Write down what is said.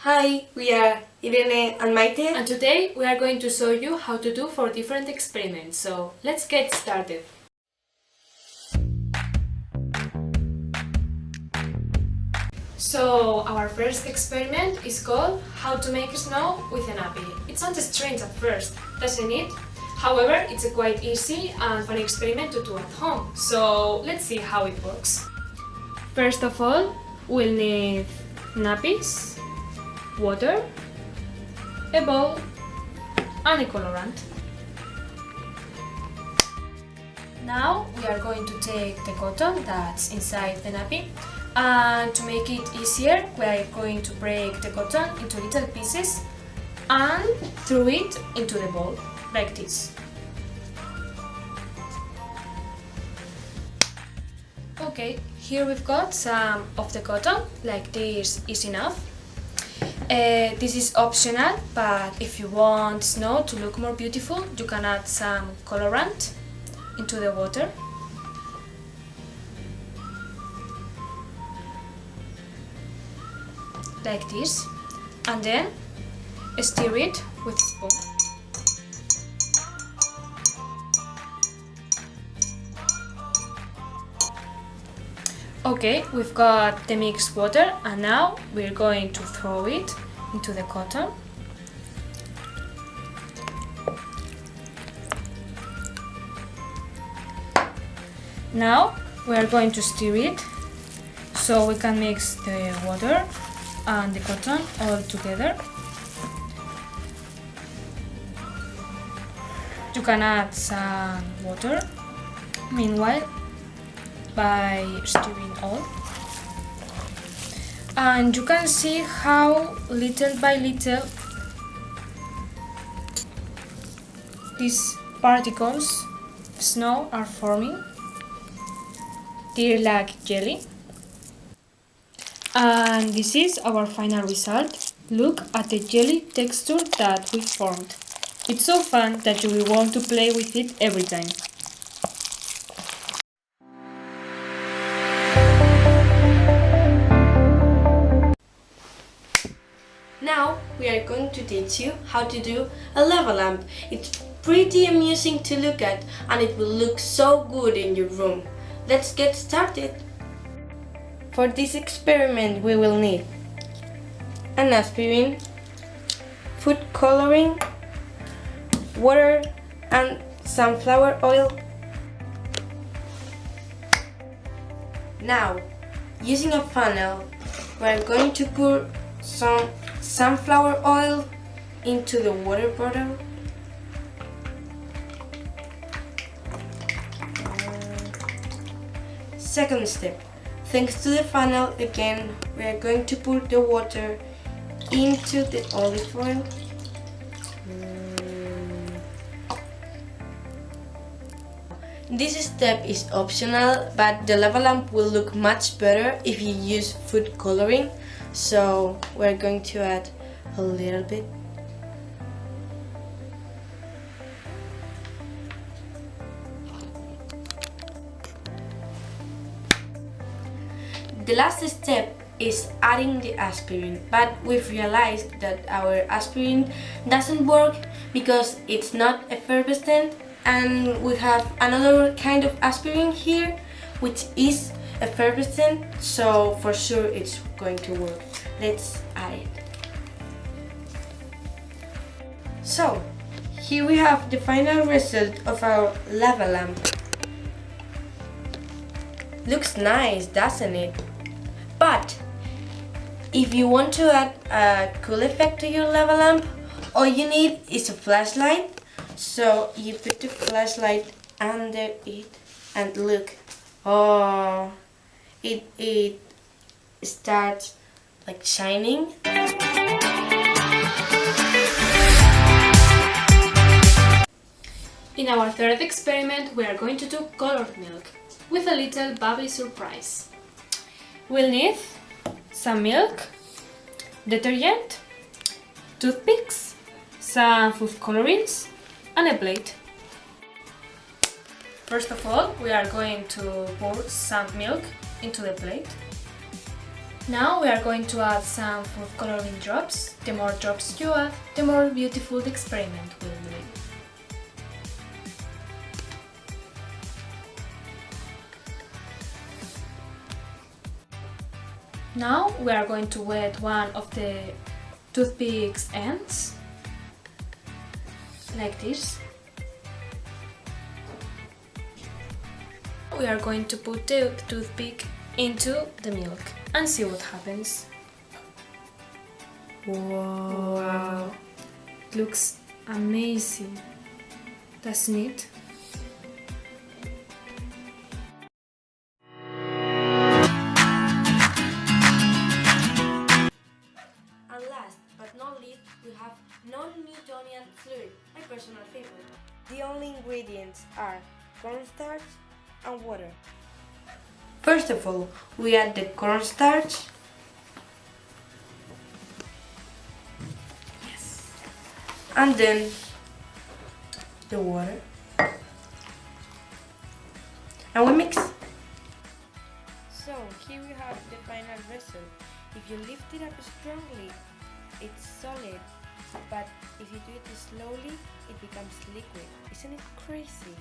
Hi, we are Irene and Maite, And today we are going to show you how to do 4 different experiments, so let's get started. So our first experiment is called How to make snow with an nappy. It sounds strange at first, doesn't it? However, it's a quite easy and fun experiment to do at home, so let's see how it works. First of all, we'll need nappies, water, a bowl, and a colorant. Now we are going to take the cotton that's inside the nappy, and to make it easier we are going to break the cotton into little pieces and throw it into the bowl, like this. Okay, here we've got some of the cotton, like this is enough. This is optional, but if you want snow to look more beautiful, you can add some colorant into the water. Like this, and then stir it with a spoon. Okay, we've got the mixed water, and now we're going to throw it into the cotton. Now we are going to stir it so we can mix the water and the cotton all together. You can add some water meanwhile by stirring all, and you can see how little by little these particles of snow are forming. They're like jelly. And this is our final result. Look at the jelly texture that we formed. It's so fun that you will want to play with it every time. Now we are going to teach you how to do a lava lamp. It's pretty amusing to look at and it will look so good in your room. Let's get started. For this experiment we will need an aspirin, food coloring, water and sunflower oil. Now, using a funnel, we are going to pour some sunflower oil into the water bottle. Second step, thanks to the funnel again, we are going to put the water into the olive oil. This step is optional, but the lava lamp will look much better if you use food coloring, so we're going to add a little bit. The last step is adding the aspirin, but we've realized that our aspirin doesn't work because it's not effervescent, and we have another kind of aspirin here which is effervescent, so for sure it's going to work. Let's add it. So here we have the final result of our lava lamp. Looks nice, doesn't it? But if you want to add a cool effect to your lava lamp, all you need is a flashlight. So you put the flashlight under it and look, oh, it starts like shining. In our third experiment we are going to do colored milk with a little bubbly surprise. We'll need some milk, detergent, toothpicks, some food colorings, and a blade. First of all, we are going to pour some milk into the plate. Now we are going to add some food coloring drops. The more drops you add, the more beautiful the experiment will be. Now we are going to wet one of the toothpick's ends, like this. We are going to put the toothpick into the milk and see what happens. Wow! It looks amazing, doesn't it? And last but not least, we have non-Newtonian fluid, my personal favorite. The only ingredients are cornstarch and water. First of all, we add the cornstarch. Yes. And then the water. And we mix. So here we have the final result. If you lift it up strongly, it's solid. But if you do it slowly, it becomes liquid. Isn't it crazy?